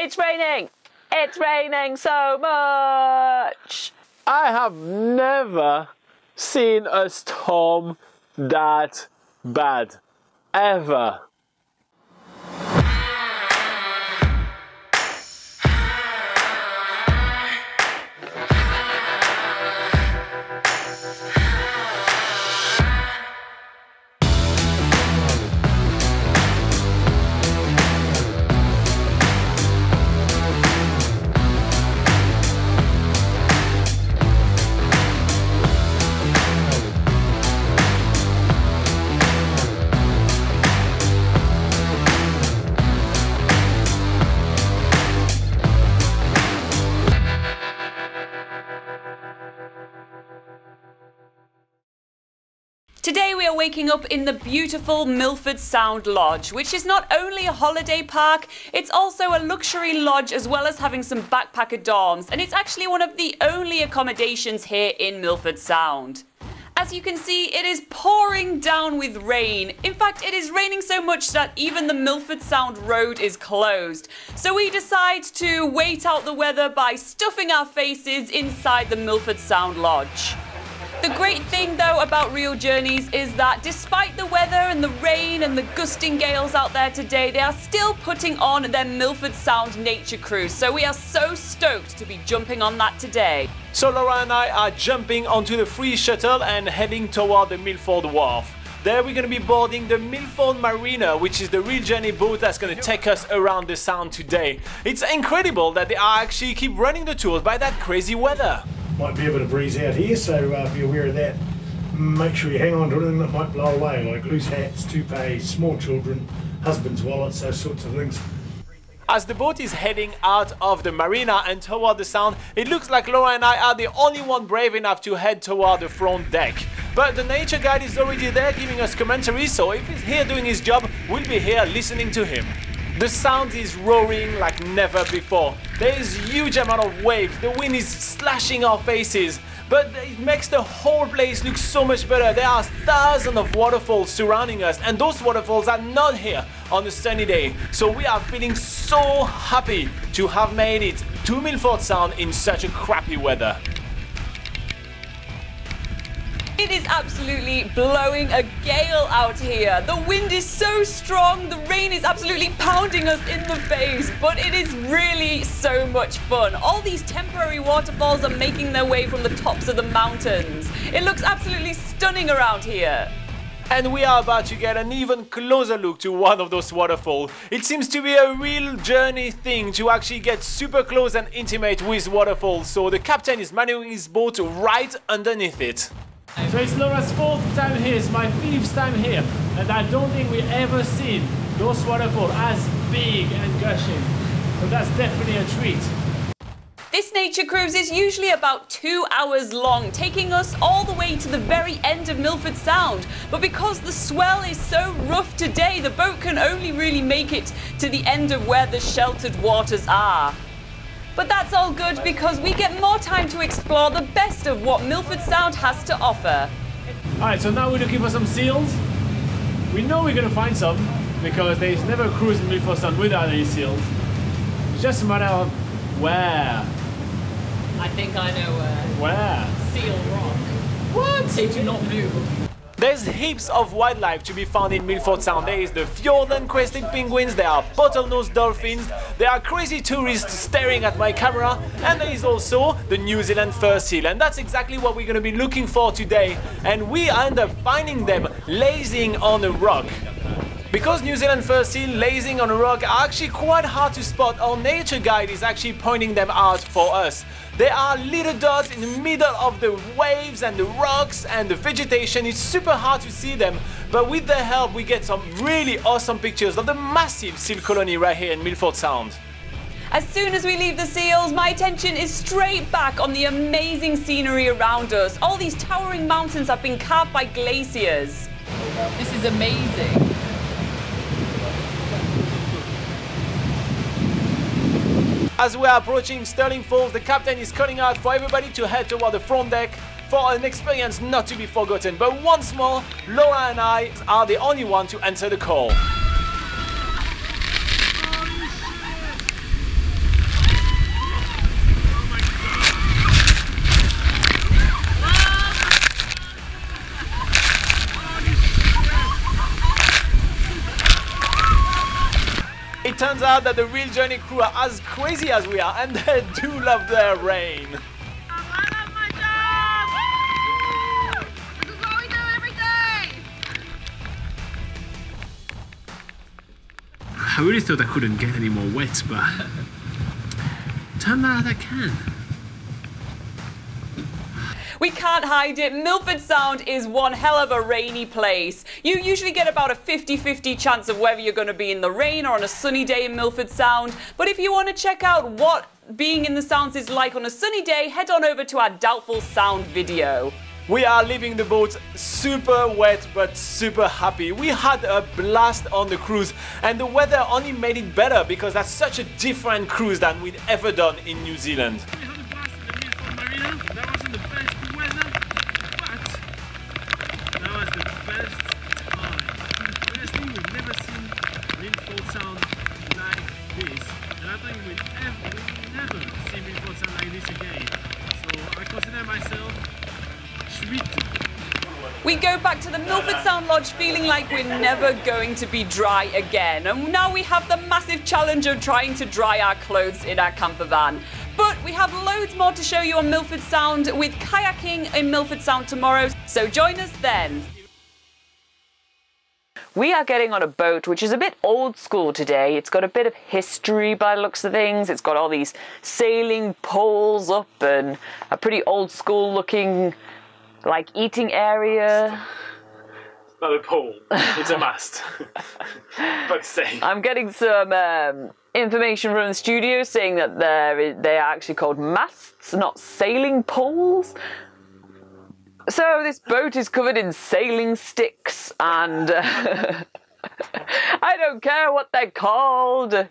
It's raining! It's raining so much! I have never seen a storm that bad. Ever. Today we are waking up in the beautiful Milford Sound Lodge, which is not only a holiday park, it's also a luxury lodge as well as having some backpacker dorms, and it's actually one of the only accommodations here in Milford Sound. As you can see, it is pouring down with rain. In fact, it is raining so much that even the Milford Sound Road is closed. So we decide to wait out the weather by stuffing our faces inside the Milford Sound Lodge. The great thing though about Real Journeys is that despite the weather and the rain and the gusting gales out there today, they are still putting on their Milford Sound Nature Cruise. So we are so stoked to be jumping on that today. So Laura and I are jumping onto the free shuttle and heading toward the Milford Wharf. There we're going to be boarding the Milford Marina, which is the Real Journey boat that's going to take us around the sound today. It's incredible that they are actually keep running the tours by that crazy weather. Might be a bit of breeze out here, so be aware of that. Make sure you hang on to anything that might blow away, like loose hats, toupees, small children, husbands' wallets, those sorts of things. As the boat is heading out of the marina and toward the sound, it looks like Laura and I are the only one brave enough to head toward the front deck. But the nature guide is already there giving us commentary, so if he's here doing his job, we'll be here listening to him. The sound is roaring like never before. There is a huge amount of waves, the wind is slashing our faces, but it makes the whole place look so much better. There are thousands of waterfalls surrounding us, and those waterfalls are not here on a sunny day. So we are feeling so happy to have made it to Milford Sound in such a crappy weather. It is absolutely blowing a gale out here. The wind is so strong, the rain is absolutely pounding us in the face, but it is really so much fun. All these temporary waterfalls are making their way from the tops of the mountains. It looks absolutely stunning around here. And we are about to get an even closer look to one of those waterfalls. It seems to be a real journey thing to actually get super close and intimate with waterfalls, so the captain is maneuvering his boat right underneath it. So it's Laura's 4th time here, it's my 5th time here, and I don't think we've ever seen those waterfalls as big and gushing. So that's definitely a treat. This nature cruise is usually about 2 hours long, taking us all the way to the very end of Milford Sound. But because the swell is so rough today, the boat can only really make it to the end of where the sheltered waters are. But that's all good because we get more time to explore the best of what Milford Sound has to offer. Alright, so now we're looking for some seals. We know we're going to find some because there's never a cruise in Milford Sound without any seals. It's just a matter of where. I think I know where. Where? Seal Rock. What? They do not move. There's heaps of wildlife to be found in Milford Sound. There is the Fiordland crested penguins, there are bottlenose dolphins, there are crazy tourists staring at my camera, and there is also the New Zealand fur seal, and that's exactly what we're going to be looking for today, and we end up finding them lazing on a rock. Because New Zealand fur seal lazing on a rock are actually quite hard to spot, our nature guide is actually pointing them out for us. There are little dots in the middle of the waves and the rocks and the vegetation. It's super hard to see them, but with their help we get some really awesome pictures of the massive seal colony right here in Milford Sound. As soon as we leave the seals, my attention is straight back on the amazing scenery around us. All these towering mountains have been carved by glaciers. This is amazing. As we are approaching Stirling Falls, the captain is calling out for everybody to head toward the front deck for an experience not to be forgotten. But once more, Laura and I are the only one to answer the call. it turns out that the real journey crew are as crazy as we are, and they do love their rain. I love my job! Woo! This is what we do every day! I really thought I couldn't get any more wet, but turned out I can. We can't hide it, Milford Sound is one hell of a rainy place. You usually get about a 50-50 chance of whether you're going to be in the rain or on a sunny day in Milford Sound. But if you want to check out what being in the Sounds is like on a sunny day, head on over to our Doubtful Sound video. We are leaving the boat super wet but super happy. We had a blast on the cruise, and the weather only made it better because that's such a different cruise than we'd ever done in New Zealand. We had a blast in the Milford Marina. That wasn't the best weather, but that was the best time. Honestly, we've never seen Milford Sound like this, and I think we'll never see Milford Sound like this again. So I consider myself sweet. We go back to the Milford Sound Lodge feeling like we're never going to be dry again. And now we have the massive challenge of trying to dry our clothes in our camper van. But we have loads more to show you on Milford Sound with kayaking in Milford Sound tomorrow, so join us then. We are getting on a boat which is a bit old school today. It's got a bit of history by the looks of things. It's got all these sailing poles up and a pretty old school looking like eating area. It's not a pole, it's a mast. Fuck's sake. I'm getting some information from the studio saying that they are actually called masts, not sailing poles. So this boat is covered in sailing sticks and I don't care what they're called.